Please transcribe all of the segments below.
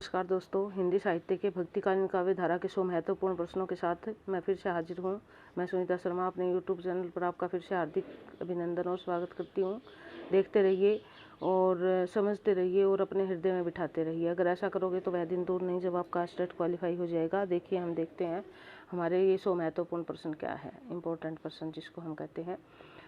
नमस्कार दोस्तों, हिंदी साहित्य के भक्तिकालीन काव्य धारा के 100 महत्वपूर्ण प्रश्नों के साथ मैं फिर से हाजिर हूँ। मैं सुनीता शर्मा अपने यूट्यूब चैनल पर आपका फिर से हार्दिक अभिनंदन और स्वागत करती हूँ। देखते रहिए और समझते रहिए और अपने हृदय में बिठाते रहिए। अगर ऐसा करोगे तो वह दिन दूर नहीं जब आपका स्टेट क्वालिफाई हो जाएगा। देखिए, हम देखते हैं हमारे ये 100 महत्वपूर्ण प्रश्न क्या है, इम्पोर्टेंट प्रश्न जिसको हम कहते हैं।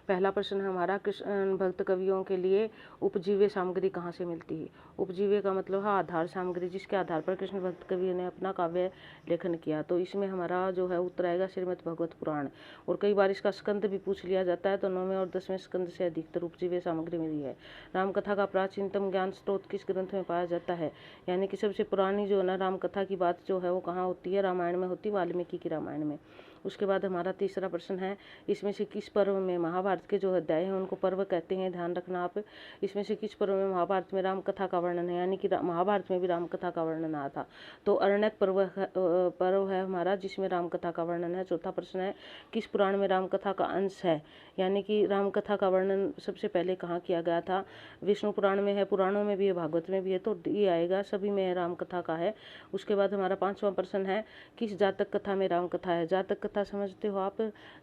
पहला प्रश्न है हमारा, कृष्ण भक्त कवियों के लिए उपजीव्य सामग्री कहाँ से मिलती है। उपजीव्य का मतलब है आधार सामग्री, जिसके आधार पर कृष्ण भक्त कवियों ने अपना काव्य लेखन किया। तो इसमें हमारा जो है उत्तर आएगा श्रीमद् भगवत पुराण। और कई बार इसका स्कंद भी पूछ लिया जाता है, तो 9वें और 10वें स्कंद से अधिकतर उपजीव्य सामग्री मिली है। रामकथा का प्राचीनतम ज्ञान स्रोत किस ग्रंथ में पाया जाता है, यानी कि सबसे पुरानी जो है ना रामकथा की बात जो है वो कहाँ होती है, रामायण में होती है, वाल्मीकि की रामायण में। उसके बाद हमारा तीसरा प्रश्न है, इसमें से किस पर्व में, महाभारत के जो अध्याय हैं उनको पर्व कहते हैं, ध्यान रखना आप। इसमें से किस पर्व में महाभारत में रामकथा का वर्णन है, यानी कि महाभारत में भी रामकथा का वर्णन आया था। तो अरण्यक पर्व है हमारा, जिसमें रामकथा का वर्णन है। चौथा प्रश्न है, किस पुराण में रामकथा का अंश है, यानी कि रामकथा का वर्णन सबसे पहले कहाँ किया गया था। विष्णु पुराण में है, पुराणों में भी है, भागवत में भी है, तो ये आएगा, सभी में रामकथा का है। उसके बाद हमारा पांचवा प्रश्न है, किस जातक कथा में रामकथा है। जातक कथा समझते हो आप,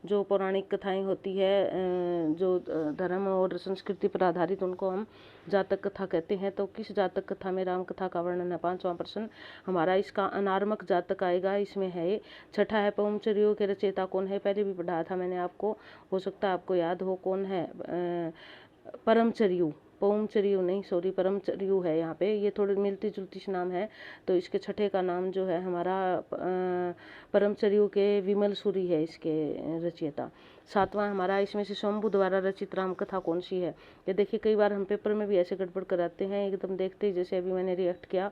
जो पौराणिक कथाएं होती है, जो धर्म और संस्कृति पर आधारित, उनको हम जातक कथा कहते हैं। तो किस जातक कथा में राम कथा का वर्णन है, पांचवा प्रश्न हमारा। इसका अनार्मक जातक आएगा, इसमें है। छठा है, पवनचर्यों के रचयिता कौन है, पहले भी पढ़ाया था मैंने आपको, हो सकता है आपको याद हो कौन है। परमचर्यु, पवनचर्यु नहीं, सॉरी, परमचर्यु है यहाँ पे, ये थोड़ी मिलती जुलती सी नाम है। तो इसके छठे का नाम जो है हमारा परमचर्यु के विमल सूरी है इसके रचयिता। सातवां हमारा, इसमें से शंभु द्वारा रचित रामकथा कौन सी है। ये देखिए, कई बार हम पेपर में भी ऐसे गड़बड़ कराते हैं, एकदम देखते ही, जैसे अभी मैंने रिएक्ट किया,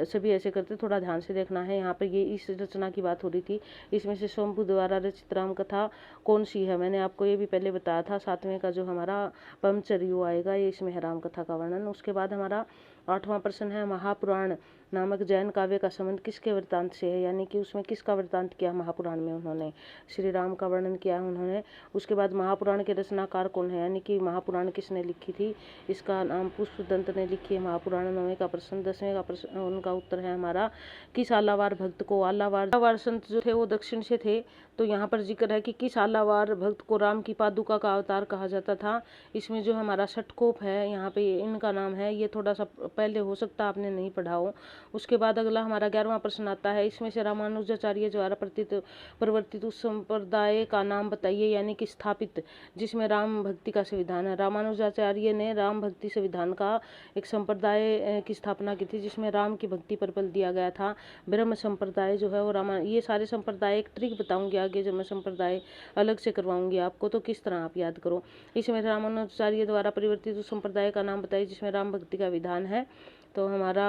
सभी ऐसे करते, थोड़ा ध्यान से देखना है। यहाँ पे ये इस रचना की बात हो रही थी, इसमें से शंभु द्वारा रचित रामकथा कौन सी है, मैंने आपको ये भी पहले बताया था। सातवें का जो हमारा परमचर्यु आएगा, ये इसमें है रामकथा का वर्णन। उसके बाद हमारा आठवां प्रश्न है, महापुराण नामक जैन काव्य का संबंध किसके वृत्तांत से है, यानी कि उसमें किसका वृत्तांत किया महापुराण में, उन्होंने श्री राम का वर्णन किया है उन्होंने। उसके बाद महापुराण के रचनाकार कौन है, यानी कि महापुराण किसने लिखी थी, इसका नाम पुष्पदंत ने लिखी है महापुराण। 9वें का प्रश्न, 10वें का प्रश्न, उनका उत्तर है हमारा, किस आलावार भक्त को, आलावार संत जो थे वो दक्षिण से थे, तो यहाँ पर जिक्र है कि किस आलावार भक्त को राम की पादुका का अवतार कहा जाता था। इसमें जो हमारा षटकोप है, यहाँ पे इनका नाम है, ये थोड़ा सा पहले हो सकता आपने नहीं पढ़ा हो। उसके बाद अगला हमारा 11वां प्रश्न आता है, इसमें से रामानुजाचार्य द्वारा प्रवर्तित उस संप्रदाय का नाम बताइए, यानी कि स्थापित, जिसमें राम भक्ति का संविधान है। रामानुजाचार्य ने राम भक्ति संविधान का एक संप्रदाय की स्थापना की थी, जिसमें राम की भक्ति पर बल दिया गया था। ब्रह्म संप्रदाय जो है वो ये सारे संप्रदाय, एक ट्रिक बताऊंगी आगे जब मैं संप्रदाय अलग से करवाऊंगी आपको, तो किस तरह आप याद करो। इसमें रामानुजाचार्य द्वारा परिवर्तित उस संप्रदाय का नाम बताइए जिसमें राम भक्ति का विधान है। तो हमारा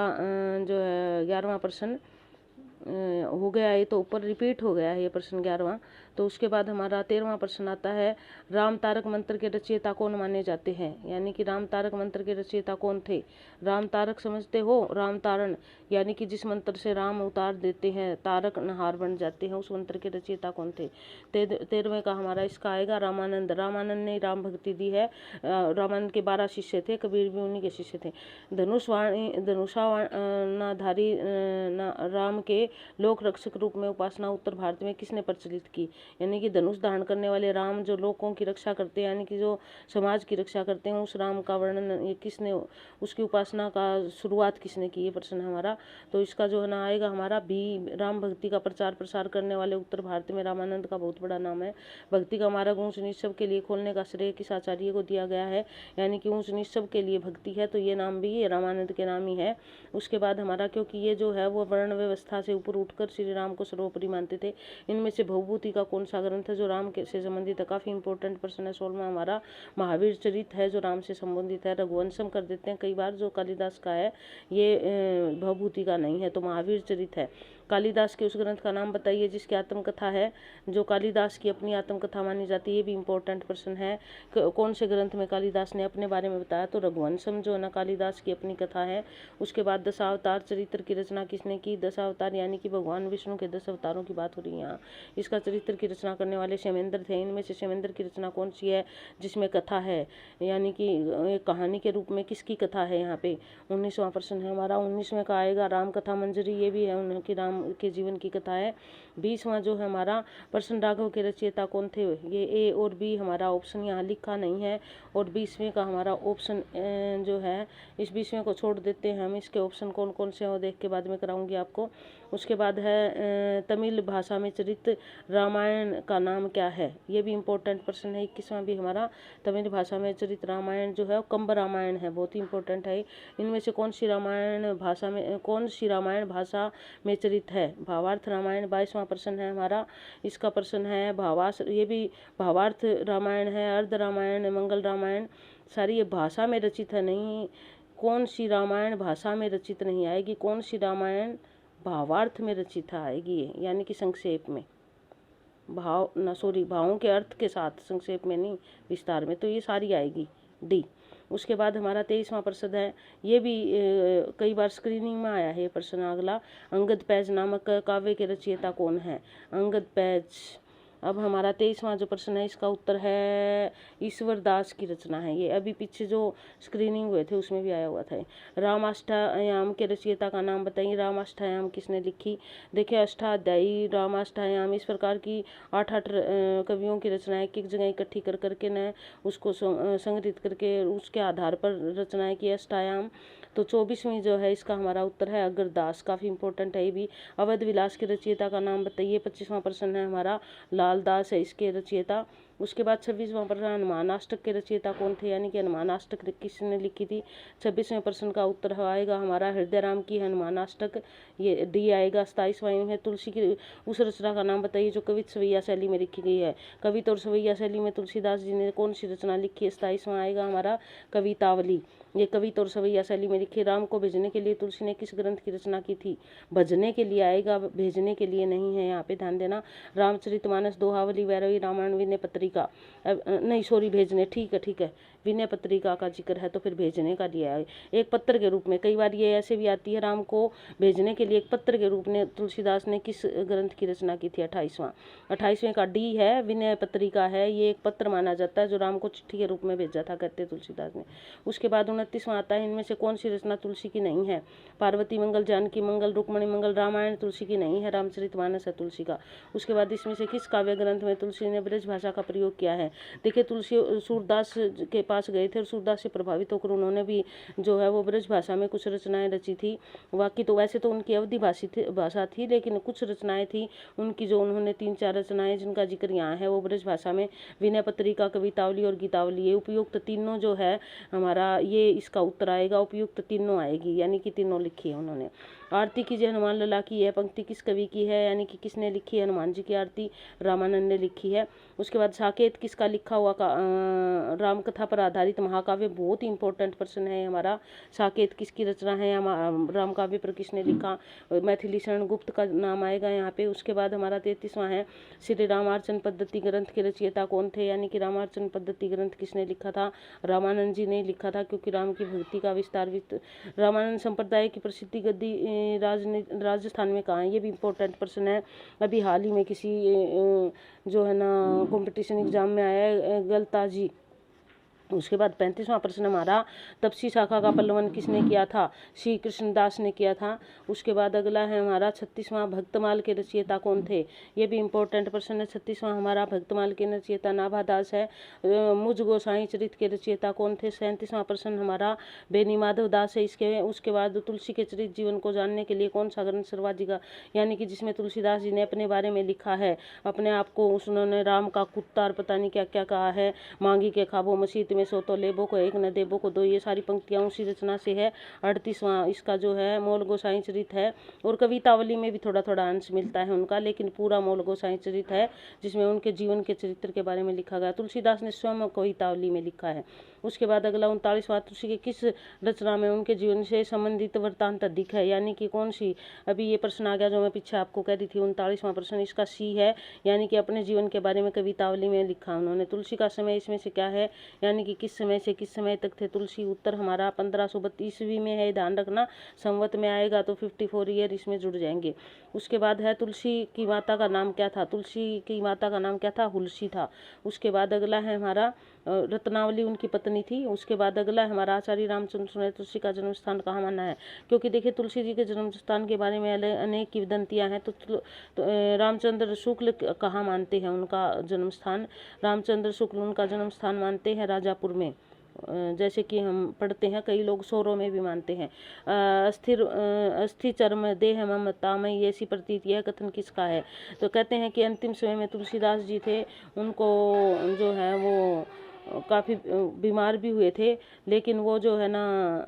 जो है 11वां प्रश्न हो गया, ये तो ऊपर रिपीट हो गया है ये प्रश्न 11वां। तो उसके बाद हमारा 13वां प्रश्न आता है, राम तारक मंत्र के रचयिता कौन माने जाते हैं, यानी कि राम तारक मंत्र के रचयिता कौन थे। राम तारक समझते हो, राम तारण, यानी कि जिस मंत्र से राम उतार देते हैं, तारक नहार बन जाते हैं, उस मंत्र के रचयिता कौन थे। 13वें का हमारा इसका आएगा रामानंद। रामानंद ने राम भक्ति दी है। रामानंद के 12 शिष्य थे, कबीर भी उन्हीं के शिष्य थे। धनुषाधारी राम के लोक रक्षक रूप में उपासना उत्तर भारत में किसने प्रचलित की, यानी कि धनुष धारण करने वाले राम जो लोगों की रक्षा करते हैं, यानी कि जो समाज की रक्षा करते हैं, उस राम का वर्णन ये किसने, उसकी उपासना का शुरुआत किसने की, ये प्रश्न है हमारा। तो इसका जो है ना आएगा हमारा भी, राम भक्ति का प्रचार प्रसार करने वाले उत्तर भारत में रामानंद का बहुत बड़ा नाम है। भक्ति का मार्ग ऊंच नीच सब के लिए खोलने का श्रेय किस आचार्य को दिया गया है, यानी कि ऊंच नीच सब के लिए भक्ति है, तो ये नाम भी ये रामानंद के नाम ही है। उसके बाद हमारा, क्योंकि ये जो है वो वर्ण व्यवस्था से ऊपर उठकर श्री राम को सर्वोपरि मानते थे, इनमें से भवभूति का कौन सा ग्रंथ है जो राम के से संबंधित है। काफी इंपॉर्टेंट प्रश्न है। 16वां हमारा महावीर चरित है जो राम से संबंधित है। रघुवंशम कर देते हैं कई बार, जो कालिदास का है, ये भवभूति का नहीं है, तो महावीर चरित है। कालिदास के उस ग्रंथ का नाम बताइए जिसकी आत्मकथा है, जो कालिदास की अपनी आत्मकथा मानी जाती है, ये भी इंपॉर्टेंट प्रश्न है। कौन से ग्रंथ में कालिदास ने अपने बारे में बताया, तो रघुवंशम जो है ना कालिदास की अपनी कथा है। उसके बाद दशावतार चरित्र की रचना किसने की, दशावतार यानी कि भगवान विष्णु के 10 अवतारों की बात हो रही है यहाँ। इसका चरित्र की की रचना करने वाले क्षेमेंद्र थे। इनमें से क्षेमेंद्र की रचना कौन सी है जिसमें कथा है, यानी कि एक कहानी के रूप में किसकी कथा है यहाँ पे। 19वां प्रश्न है हमारा, 19वें का आएगा राम कथा मंजरी, ये भी है उनकी राम के जीवन की कथा है। 20वां जो है हमारा प्रश्न राघव के रचयिता कौन थे, ये ए और बी हमारा ऑप्शन यहाँ लिखा नहीं है। और 20वें का हमारा ऑप्शन जो है, इस 20वें को छोड़ देते हैं हम, इसके ऑप्शन कौन कौन से हैं देख के बाद में कराऊंगी आपको। उसके बाद है तमिल भाषा में चरित रामायण का नाम क्या है, ये भी इम्पोर्टेंट प्रश्न है। 21वां भी हमारा तमिल भाषा में चरित रामायण जो है कंब रामायण है, बहुत ही इंपॉर्टेंट है। इनमें से कौन सी रामायण भाषा में चरित है, भावार्थ रामायण। 22वां प्रश्न है हमारा, इसका प्रश्न है भावार्थ, ये भी भावार्थ रामायण है, अर्ध रामायण, मंगल रामायण, सारी ये भाषा में रचित है। नहीं, कौन सी रामायण भाषा में रचित नहीं आएगी, कौन सी रामायण भावार्थ में रचित आएगी, यानी कि संक्षेप में भावों के अर्थ के साथ, संक्षेप में नहीं विस्तार में, तो ये सारी आएगी डी। उसके बाद हमारा 23वां प्रश्न है, ये भी कई बार स्क्रीनिंग में आया है प्रश्न अगला, अंगद पैज नामक काव्य के रचयिता कौन है, अंगद पैज। अब हमारा 23वां जो प्रश्न है, इसका उत्तर है ईश्वर दास की रचना है। ये अभी पीछे जो स्क्रीनिंग हुए थे उसमें भी आया हुआ था। रामाष्टायाम के रचयिता का नाम बताइए, रामाष्टायाम किसने लिखी। देखिए, अष्टाध्यायी, रामाष्टायाम, इस प्रकार की 8 कवियों की रचनाएं एक जगह इकट्ठी कर करके न उसको संग्रहित करके उसके आधार पर रचनाएं की अष्टायाम। तो 24वीं जो है इसका हमारा उत्तर है अग्रदास, काफ़ी इंपॉर्टेंट है ये भी। अवध विलास के रचयिता का नाम बताइए। 25वां प्रश्न है हमारा, लालदास है इसके रचयिता। उसके बाद 26वां प्रश्न, हनुमानाष्टक के रचयिता कौन थे, यानी कि हनुमानाष्टक किसने लिखी थी। 26वें प्रश्न का उत्तर आएगा हमारा हृदय राम की हनुमानाष्टक, ये डी आएगा। 27वां है, तुलसी की उस रचना का नाम बताइए जो कवित सवैया शैली में लिखी गई है। कवित और सवैया शैली में तुलसीदास जी ने कौन सी रचना लिखी है। 27वां आएगा हमारा कवितावली, ये कवित और सवैया शैली में लिखी। राम को भेजने के लिए तुलसी ने किस ग्रंथ की रचना की थी, भजने के लिए आएगा, भेजने के लिए नहीं है, यहाँ पे ध्यान देना। रामचरितमानस, दोहावली, वैरवी, रामायण, विनय पत्रिका, नहीं सॉरी भेजने, ठीक है, विनय पत्रिका का जिक्र है तो फिर भेजने का लिया है। एक पत्र के रूप में, कई बार ये ऐसे भी आती है, राम को भेजने के लिए एक पत्र के रूप में तुलसीदास ने किस ग्रंथ की रचना की थी। 28वें का डी है, विनय पत्रिका है, ये एक पत्र माना जाता है जो राम को चिट्ठी के रूप में भेजा था, कहते तुलसीदास ने। उसके बाद 29वां आता है, इनमें से कौन सी रचना तुलसी की नहीं है। पार्वती मंगल, जानकी मंगल, रुक्मणी मंगल, रामायण तुलसी की नहीं है, रामचरितमानस है तुलसी का। उसके बाद इसमें से किस काव्य ग्रंथ में तुलसी ने ब्रज भाषा का प्रयोग किया है। देखिए, तुलसी सूरदास के पास गए थे और सूरदास से प्रभावित होकर उन्होंने भी जो है वो ब्रज भाषा में कुछ रचनाएं रची थी। बाकी तो वैसे तो उनकी अवधि भाषा थी, लेकिन कुछ रचनाएं थी उनकी जो उन्होंने 3-4 रचनाएं जिनका जिक्र यहाँ है वो ब्रज भाषा में, विनय पत्रिका, कवितावली और गीतावली, ये उपयुक्त तीनों जो है हमारा, ये इसका उत्तर आएगा, उपयुक्त तीनों आएगी, यानी कि तीनों लिखी है उन्होंने। आरती कीजिए हनुमान लला की, यह पंक्ति किस कवि की है, यानी कि किसने लिखी है हनुमान जी की आरती, रामानंद ने लिखी है। उसके बाद साकेत किसका लिखा हुआ रामकथा पर आधारित महाकाव्य, बहुत ही इंपॉर्टेंट प्रश्न है हमारा। साकेत किसकी रचना है, राम काव्य पर किसने लिखा, मैथिली शरण गुप्त का नाम आएगा यहाँ पे। उसके बाद हमारा 33वां है, श्री रामार्चन पद्धति ग्रंथ के रचयिता कौन थे, यानी कि रामार्चन पद्धति ग्रंथ किसने लिखा था, रामानंद जी ने लिखा था, क्योंकि राम की भक्ति का विस्तार रामानंद संप्रदाय की प्रसिद्धि गद्दी राजस्थान में कहाँ है, ये भी इम्पोर्टेंट प्रश्न है। अभी हाल ही में किसी जो है ना कंपटीशन एग्जाम में आया है, गलता जी। उसके बाद 35वां प्रश्न हमारा, तपसी शाखा का पल्लवन किसने किया था, श्री कृष्णदास ने किया था। उसके बाद अगला है हमारा 36वां, भक्तमाल के रचयिता कौन थे, ये भी इम्पोर्टेंट प्रश्न है। 36वां हमारा भक्तमाल के रचयिता नाभादास है। मुझ गोसाई चरित के रचयिता कौन थे। 37वां प्रश्न हमारा बेनी माधव दास है इसके। उसके बाद तुलसी के चरित जीवन को जानने के लिए कौन सा ग्रंथ सर्वाधिक, यानी कि जिसमें तुलसीदास जी ने अपने बारे में लिखा है, अपने आप को उन्होंने राम का कुत्ता और पता नहीं क्या क्या कहा है, मांगी के खाबो मसीत में सो तो लेबो को एक न देबो को दो, ये सारी पंक्तियां उसी रचना से है। 38वां इसका जो है मोल गोसाई चरित है, और कवितावली में भी थोड़ा थोड़ा अंश मिलता है उनका, लेकिन पूरा मोल गोसाई चरित है जिसमें उनके जीवन के चरित्र के बारे में लिखा गया। तुलसीदास ने स्वयं कवितावली में लिखा है। उसके बाद अगला 39वां, तुलसी के किस रचना में उनके जीवन से संबंधित वृत्तांत अधिक है, यानी कि कौन सी। अभी ये प्रश्न आ गया जो मैं पीछे आपको कह रही थी। 39वां प्रश्न इसका सी है, यानी कि अपने जीवन के बारे में कवितावली में लिखा उन्होंने। तुलसी का समय इसमें से क्या है, यानी कि किस समय से किस समय तक थे तुलसी। उत्तर हमारा 1532 ईस्वी में है, ध्यान रखना। संवत में आएगा तो 54 ईयर इसमें जुड़ जाएंगे। उसके बाद है तुलसी की माता का नाम क्या था। तुलसी की माता का नाम क्या था, हुलसी था। उसके बाद अगला है हमारा रत्नावली उनकी पत्नी थी। उसके बाद अगला है हमारा आचार्य रामचंद्र ने तुलसी का जन्म स्थान कहाँ माना है, क्योंकि देखिए तुलसी जी के जन्म स्थान के बारे में अनेक किंवदंतियां हैं। तो रामचंद्र शुक्ल कहाँ मानते हैं उनका जन्म स्थान। रामचंद्र शुक्ल उनका जन्म स्थान मानते हैं राजापुर में, जैसे कि हम पढ़ते हैं, कई लोग सोरों में भी मानते हैं। अस्थि चर्म देह ममतामयी ऐसी प्रतीत, यह कथन किसका है। तो कहते हैं कि अंतिम समय में तुलसीदास जी थे, उनको जो है वो काफ़ी बीमार भी हुए थे, लेकिन वो जो है ना,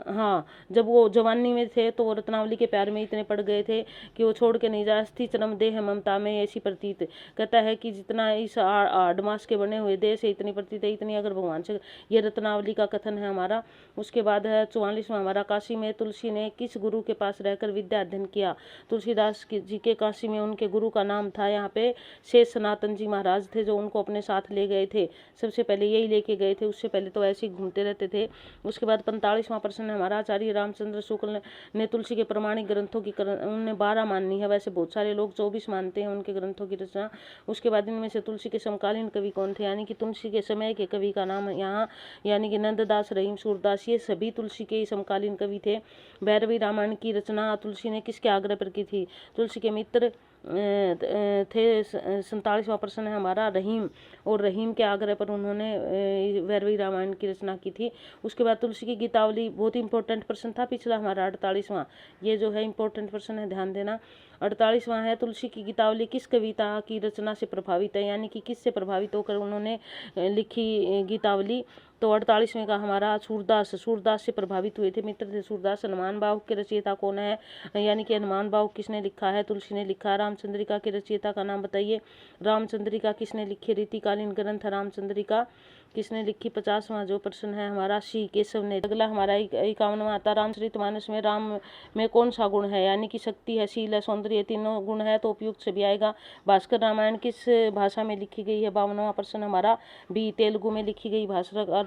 हाँ, जब वो जवानी में थे तो वो रत्नावली के प्यार में इतने पड़ गए थे कि वो छोड़ के नहीं जा। अस्थि चरम देह ममता में ऐसी प्रतीत, कहता है कि जितना इस आडमास के बने हुए देह से इतनी प्रतीत है, इतनी अगर भगवान से, ये रत्नावली का कथन है हमारा। उसके बाद है 44वां हमारा, काशी में तुलसी ने किस गुरु के पास रहकर विद्या अध्ययन किया। तुलसीदास जी के काशी में उनके गुरु का नाम था, यहाँ पे शेष सनातन जी महाराज थे, जो उनको अपने साथ ले गए थे। सबसे पहले यही लेके गए थे, उससे पहले तो ऐसे ही घूमते रहते थे। उसके बाद 45वां प्रश्न है हमारा, आचार्य रामचंद्र शुक्ल ने तुलसी के प्रमाणिक ग्रंथों की उन्होंने 12 माननी है, वैसे बहुत सारे लोग 24 मानते हैं उनके ग्रंथों की रचना। उसके बाद इनमें से तुलसी के समकालीन कवि कौन थे, यानी कि तुलसी के समय के कवि का नाम यहाँ, यानी कि नंददास, रहीम, सूरदास, ये सभी तुलसी के समकालीन कवि थे। भैरवी रामायण की रचना तुलसी ने किसके आग्रह पर की थी। तुलसी के मित्र थे। 47वां प्रश्न है हमारा, रहीम, और रहीम के आग्रह पर उन्होंने भैरवी रामायण की रचना की थी। उसके बाद तुलसी की गीतावली, बहुत इंपॉर्टेंट प्रश्न था पिछला हमारा 48वां, ये जो है इंपॉर्टेंट प्रश्न है, ध्यान देना। 48वां है, तुलसी की गीतावली किस कविता की रचना से प्रभावित है, यानी कि किससे प्रभावित होकर उन्होंने लिखी गीतावली। तो 48वें का हमारा सूरदास, सूरदास से प्रभावित हुए थे, मित्र थे सूरदास। हनुमान बाहु के रचयिता कौन है, यानी कि हनुमान बाहु किसने लिखा है, तुलसी ने लिखा। रामचंद्रिका के रचयिता का नाम बताइए। रामचंद्रिका किसने लिखी, रीतिकालीन ग्रंथ रामचंद्रिका किसने लिखी। 50वां जो प्रश्न है हमारा, सी केशव ने। अगला हमारा 51वां आता, रामचरितमानस में राम में कौन सा गुण है, यानी कि शक्ति है, शील है, सौंदर्य, तीनों गुण है तो उपयुक्त से भी आएगा। भास्कर रामायण किस भाषा में लिखी गई है। 52वां प्रश्न हमारा, बी तेलुगु में लिखी गई भास्कर और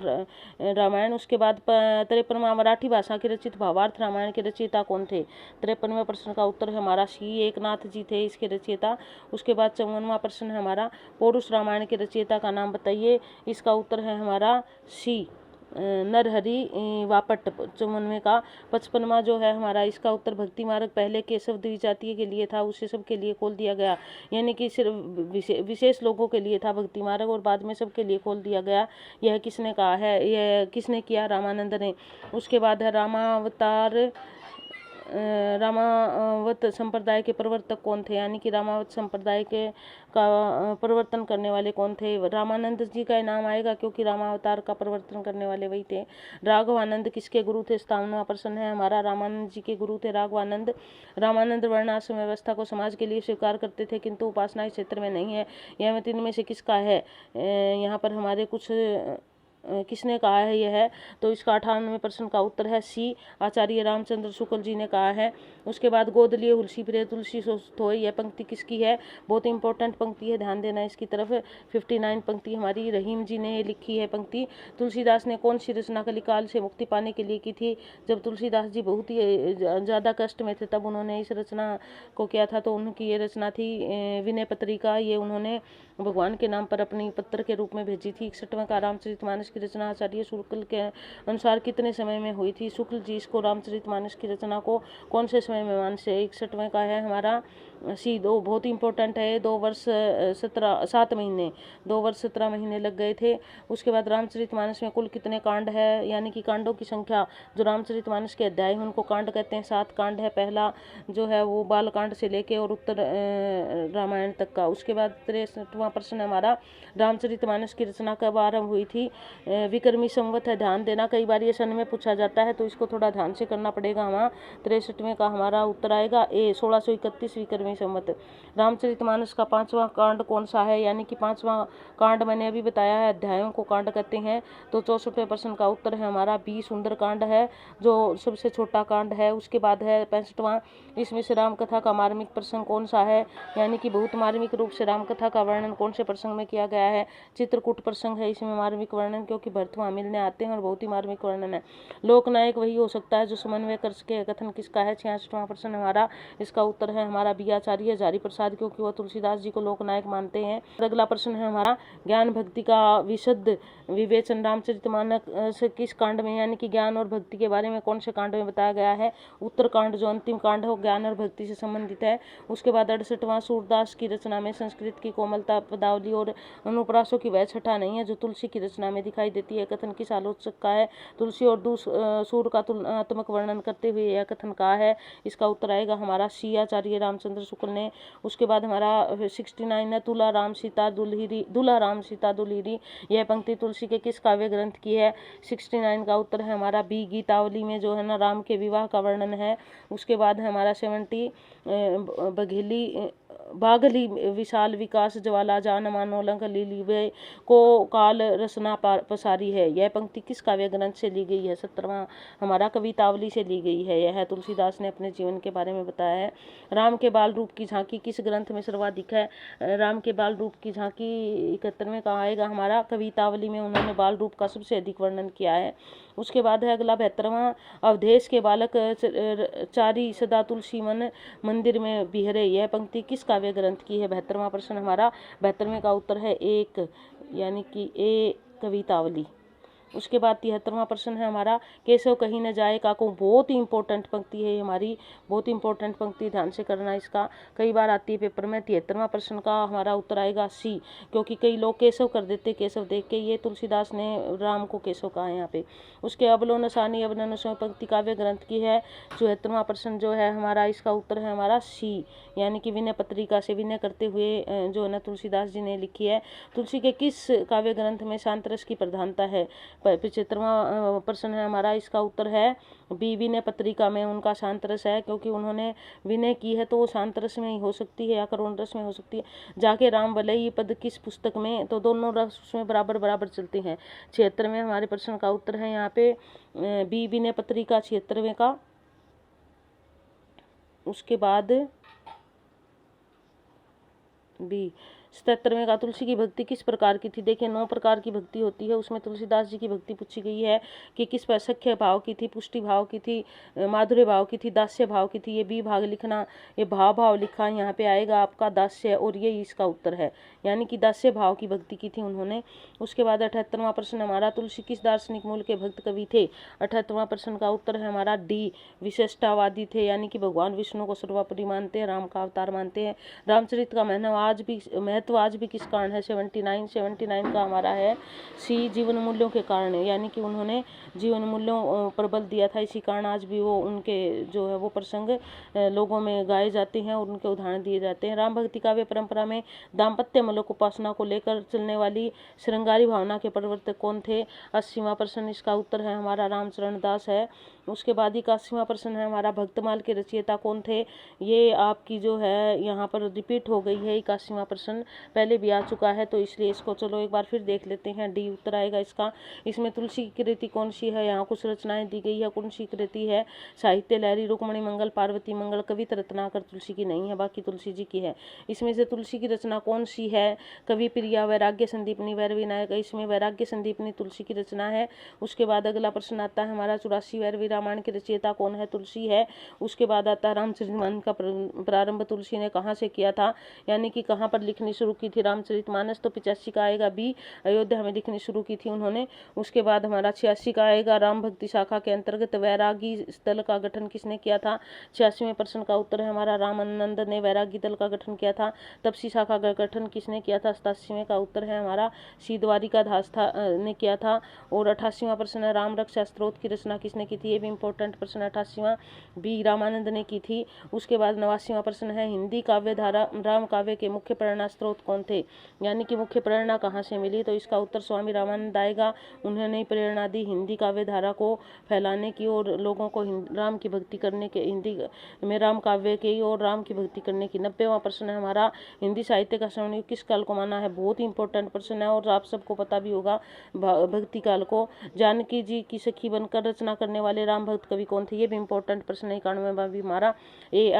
रामायण। उसके बाद 53वां, मराठी भाषा के रचित भावार्थ रामायण के रचयिता कौन थे। 53वें प्रश्न का उत्तर है हमारा सी, एकनाथ जी थे इसके रचयिता। उसके बाद 54वां प्रश्न है हमारा, पौरुष रामायण के रचयिता का नाम बताइए। इसका उत्तर है हमारा सी, नरहरि वापट। 54वें का 55वां जो है हमारा, इसका उत्तर भक्ति मार्ग पहले केशव द्विजातीय के लिए था, उसे सबके लिए खोल दिया गया, यानी कि सिर्फ विशेष लोगों के लिए था भक्ति मार्ग, और बाद में सबके लिए खोल दिया गया। यह किसने कहा है, यह किसने किया, रामानंद ने। उसके बाद है रामावतार, रामावत संप्रदाय के प्रवर्तक कौन थे, यानी कि रामावत संप्रदाय के का प्रवर्तन करने वाले कौन थे। रामानंद जी का नाम आएगा, क्योंकि रामावतार का प्रवर्तन करने वाले वही थे। राघवानंद किसके गुरु थे। 57वां प्रश्न है हमारा, रामानंद जी के गुरु थे राघवानंद। रामानंद वर्णाश्रम व्यवस्था को समाज के लिए स्वीकार करते थे, किंतु उपासना इस क्षेत्र में नहीं है। यह में 3 में से किसका है, यहाँ पर हमारे कुछ किसने कहा है यह है, तो इसका 98वें प्रश्न का उत्तर है सी, आचार्य रामचंद्र शुक्ल जी ने कहा है। उसके बाद गोदलिए हुलसी प्रिय तुलसी सोई, यह पंक्ति किसकी है, बहुत इंपॉर्टेंट पंक्ति है, ध्यान देना इसकी तरफ। 59 पंक्ति हमारी रहीम जी ने लिखी है पंक्ति। तुलसीदास ने कौन सी रचना कलिकाल से मुक्ति पाने के लिए की थी। जब तुलसीदास जी बहुत ही ज़्यादा कष्ट में थे तब उन्होंने इस रचना को किया था, तो उनकी ये रचना थी विनय पत्रिका, ये उन्होंने भगवान के नाम पर अपनी पत्र के रूप में भेजी थी। 61वां का रामचरितमानस की रचना आचार्य शुक्ल के अनुसार कितने समय में हुई थी। शुक्ल जी इसको रामचरितमानस की रचना को कौन से समय में मान से। 61वें का है हमारा सी, 2 बहुत इंपॉर्टेंट है, 2 वर्ष 7 महीने, 2 वर्ष 17 महीने लग गए थे। उसके बाद रामचरितमानस में कुल कितने कांड है, यानी कि कांडों की संख्या, जो रामचरितमानस के अध्याय हैं उनको कांड कहते हैं। 7 कांड है, पहला जो है वो बाल कांड से लेके और उत्तर रामायण तक का। उसके बाद 63वां प्रश्न हमारा, रामचरितमानस की रचना कब आरंभ हुई थी। विक्रमी संवत है, ध्यान देना। कई बार ये सन में पूछा जाता है तो इसको थोड़ा ध्यान से करना पड़ेगा। हमारा 63वें का हमारा उत्तर आएगा ए 1631 विक्रमी संवत। रामचरितमानस का 5वां कांड कौन सा है, यानी कि 5वां कांड मैंने अभी बताया है, अध्यायों को कांड कहते हैं। तो 64वें प्रश्न का उत्तर है हमारा बी सुंदर कांड है, जो सबसे छोटा कांड है। उसके बाद है 65वां, इसमें से राम कथा का मार्मिक प्रसंग कौन सा है, यानी कि बहुत मार्मिक रूप से राम कथा का वर्णन कौन से प्रसंग में किया गया है। चित्रकूट प्रसंग है इसमें मार्मिक वर्णन, क्योंकि भरत वहां मिलने आते हैं और बहुत ही मार्मिक वर्णन है। लोकनायक वही हो सकता है जो समन्वय कर सके, कथन किसका है। 66वां प्रश्न हमारा, इसका उत्तर है हमारा बी आचार्य हजारी प्रसाद, क्योंकि वह तुलसीदास जी को लोकनायक मानते हैं। अगला प्रश्न है हमारा ज्ञान भक्ति का विशुद्ध विवेचन रामचरितमानस किस कांड में, यानी कि ज्ञान और भक्ति के बारे में कौन से कांड में बताया गया है। उत्तर कांड जो अंतिम कांड है वो ज्ञान और भक्ति से संबंधित है। उसके बाद 68वां, सूरदास की रचना में संस्कृत की कोमलता, पदावली और अनुप्रासों की वह छटा नहीं है जो तुलसी की रचना में दिखाई देती है। कथन किस आलोचक का है। तुलसी और सूर का तुलनात्मक वर्णन करते हुए यह कथन कहा है। इसका उत्तर आएगा हमारा सी आचार्य रामचंद्र शुक्ल ने। उसके बाद हमारा 69 है तुला राम सीता दुल्हिरी, यह पंक्ति तुलसी के किस काव्य ग्रंथ की है। 69 का उत्तर है हमारा बी गीतावली में जो है ना राम के विवाह का वर्णन है। उसके बाद है हमारा 70 बाघली विशाल विकास ज्वाला जान मानो लंक लीलिवे को काल रसना पसारी है, यह पंक्ति किस काव्य ग्रंथ से ली गई है। 17वां हमारा कवितावली से ली गई है। यह तुलसीदास ने अपने जीवन के बारे में बताया है। राम के बाल रूप की झांकी किस ग्रंथ में सर्वाधिक है। राम के बाल रूप की झांकी 71वें का आएगा हमारा कवितावली में, उन्होंने बाल रूप का सबसे अधिक वर्णन किया है। उसके बाद है अगला 72वां, अवधेश के बालक चारी सदा तुलसी मन मंदिर में बिहरे, यह पंक्ति किस काव्य ग्रंथ की है। 72वां प्रश्न हमारा 72वें का उत्तर है एक, यानी कि ए कवितावली। उसके बाद 73वां प्रश्न है हमारा केशव कहीं न जाए काको, बहुत ही इंपॉर्टेंट पंक्ति है हमारी, बहुत ही इंपॉर्टेंट पंक्ति, ध्यान से करना। इसका कई बार आती है पेपर में। 73वां प्रश्न का हमारा उत्तर आएगा सी, क्योंकि कई लोग केशव कर देते केशव देख के, ये तुलसीदास ने राम को केशव कहा है यहाँ पे। उसके अवलोनसानी अवलोनसों पंक्ति काव्य ग्रंथ की है। 74वां प्रश्न जो है हमारा, इसका उत्तर है हमारा सी, यानी कि विनय पत्रिका से विनय करते हुए जो है ना तुलसीदास जी ने लिखी है। तुलसी के किस काव्य ग्रंथ में शांत रस की प्रधानता है। 75वां प्रश्न है हमारा, इसका उत्तर है बी विनय पत्रिका में उनका शांत रस है, क्योंकि उन्होंने विनय की है तो वो शांत रस में ही हो सकती है या करुण रस में हो सकती है। जाके राम वलई पद किस पुस्तक में, तो दोनों रस उसमें बराबर बराबर चलते हैं। 76वें हमारे प्रश्न का उत्तर है यहाँ पे बी विनय पत्रिका 76वें का। उसके बाद बी 77वें का तुलसी की भक्ति किस प्रकार की थी। देखिए 9 प्रकार की भक्ति होती है, उसमें तुलसीदास जी की भक्ति पूछी गई है कि किस पर सख्य भाव की थी, पुष्टि भाव की थी, माधुर्य भाव की थी, दास्य भाव की थी। ये बी भाग लिखना, ये भाव लिखा यहाँ पे आएगा आपका दास्य, और ये इसका उत्तर है, यानी कि दास्य भाव की भक्ति की थी उन्होंने। उसके बाद 78वां प्रश्न हमारा, तुलसी किस दार्शनिक मूल के भक्त कवि थे। 78वां प्रश्न का उत्तर है हमारा डी विशिष्टावादी थे, यानी कि भगवान विष्णु को सर्वोपरि मानते हैं, राम का अवतार मानते हैं। रामचरित का महत्व आज भी किस कारण है। 79 का हमारा है सी जीवन मूल्यों के कारण है, यानी कि उन्होंने जीवन मूल्यों पर बल दिया था, इसी कारण आज भी वो उनके जो है वो प्रसंग लोगों में गाए जाते हैं और उनके उदाहरण दिए जाते हैं। राम भक्ति काव्य परंपरा में दाम्पत्य मूलक उपासना को लेकर चलने वाली श्रृंगारी भावना के प्रवर्तक कौन थे। 80वां प्रश्न, इसका उत्तर है हमारा रामचरण दास है। उसके बाद 81वां प्रश्न है हमारा, भक्तमाल के रचयिता कौन थे। ये आपकी जो है यहाँ पर रिपीट हो गई है, 81वां प्रश्न पहले भी आ चुका है, तो इसलिए इसको चलो एक बार फिर देख लेते हैं। डी उत्तर आएगा इसका। इसमें तुलसी की कृति कौन सी है, यहाँ कुछ रचनाएं दी गई है, कौन सी कृति है। साहित्य लहरी, रुक्मणी मंगल, पार्वती मंगल, कवित रत्नाकर तुलसी की नहीं है, बाकी तुलसी जी की है। इसमें से तुलसी की रचना कौन सी है। कवि प्रिया, वैराग्य संदीपनी, वैर विनायक, इसमें वैराग्य संदीपनी तुलसी की रचना है। उसके बाद अगला प्रश्न आता है हमारा, 84 वैर रामायण के रचयिता कौन है, तुलसी है। उसके बाद आता है रामचरितमानस का प्रारंभ तुलसी ने कहाँ से किया था, यानी कि कहाँ पर लिखनी शुरू की थी रामचरितमानस, तो 85 का आएगा बी, अयोध्या में लिखनी शुरू की थी उन्होंने। उसके बाद हमारा 86 का आएगा, राम भक्ति शाखा के अंतर्गत वैरागी दल का गठन किसने किया था। 86वें प्रश्न का उत्तर है हमारा, रामानंद ने वैरागी दल का गठन किया था। तपसी शाखा का गठन किसने किया था। 87वें का उत्तर है हमारा सी, द्वारिका दास ने किया था। और 88वां प्रश्न है, राम रक्षा स्तोत्र की रचना किसने की थी। ये भी इम्पोर्टेंट प्रश्न 88वां बी रामानंद ने की थी। उसके बाद 89वां प्रश्न है हिंदी काव्य धारा राम काव्य के मुख्य प्रेरणा स्रोत कौन थे, यानी कि मुख्य प्रेरणा कहाँ से मिली, तो इसका उत्तर स्वामी रामानंद आएगा। उन्होंने प्रेरणा दी हिंदी काव्य धारा को फैलाने की और लोगों को राम की भक्ति करने के, हिंदी में राम काव्य की और राम की भक्ति करने की। 90वां प्रश्न है हमारा हिंदी साहित्य का स्वर्ण युग किस काल को माना है, बहुत ही इंपॉर्टेंट प्रश्न है और आप सबको पता भी होगा भक्ति काल को। जानकी जी की सखी बनकर रचना करने वाले राम भक्त कवि कौन थे, ये भी इंपॉर्टेंट प्रश्न है। 91वां भी हमारा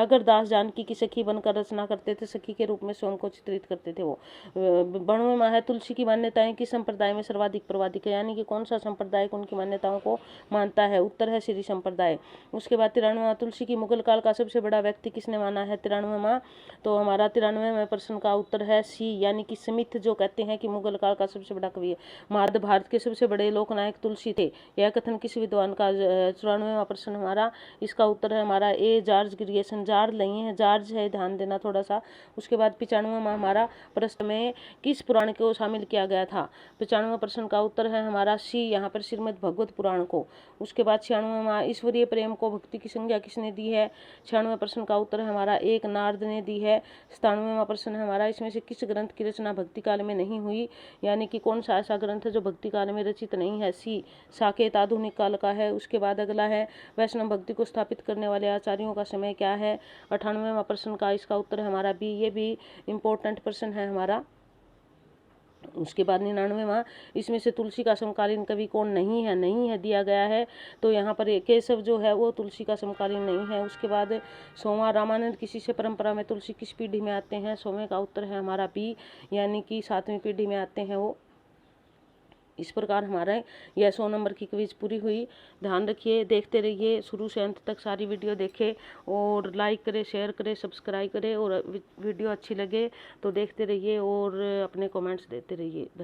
अगर दास जानकी की सखी बनकर रचना करते थे, सखी के रूप में स्वयं को चित्रित करते थे वो। 92वां है तुलसी की मान्यताएं किस संप्रदाय में सर्वाधिक प्रवादिक है, यानी कि कौन सा संप्रदाय उनकी मान्यताओं को मानता है, उत्तर है श्री संप्रदाय। उसके बाद 93वां तुलसी की मुगल काल का सबसे बड़ा व्यक्ति किसने माना है, 93वां, तो हमारा 93वें प्रश्न का उत्तर है सी, यानी कि स्मिथ जो कहते हैं कि मुगल काल का सबसे बड़ा कवि है। भारत के सबसे बड़े लोकनायक तुलसी थे, यह कथन किस विद्वान का। 94वां प्रश्न हमारा, इसका उत्तर है हमारा ए जॉर्ज ग्रियर्सन, जॉर्ज नहीं है जॉर्ज है, ध्यान देना थोड़ा सा। उसके बाद 95वां हमारा प्रश्न में किस पुराण को शामिल किया गया था, 95वां प्रश्न का उत्तर है हमारा सी, यहाँ पर श्रीमद् भगवत पुराण को। उसके बाद 96वां ईश्वरीय प्रेम को भक्ति की संज्ञा किसने दी है, 96वें प्रश्न का उत्तर है हमारा एक नारद ने दी है। 97वां प्रश्न है हमारा इसमें से किस ग्रंथ की रचना भक्ति काल में नहीं हुई, यानी कि कौन सा ऐसा ग्रंथ है जो भक्ति काल में रचित नहीं है, सी साकेत आधुनिक काल का है। उसके बाद अगला है वैष्णव भक्ति को स्थापित करने वाले आचार्यों का समय क्या है, 98वां प्रश्न का इसका उत्तर है हमारा बी, ये भी इंपॉर्टेंट प्रश्न है हमारा। उसके बाद 99वां इसमें से तुलसी का समकालीन कवि कौन नहीं है दिया गया है, तो यहाँ पर केशव जो है वो तुलसी का समकालीन नहीं है। उसके बाद 100वां रामानंद की शिष्य परंपरा में तुलसी किस पीढ़ी में आते हैं, 100वें का उत्तर है हमारा बी, यानी कि 7वीं पीढ़ी में आते हैं वो। इस प्रकार हमारा यह 100 नंबर की क्विज पूरी हुई। ध्यान रखिए, देखते रहिए, शुरू से अंत तक सारी वीडियो देखें और लाइक करें, शेयर करें, सब्सक्राइब करें और वीडियो अच्छी लगे तो देखते रहिए और अपने कमेंट्स देते रहिए।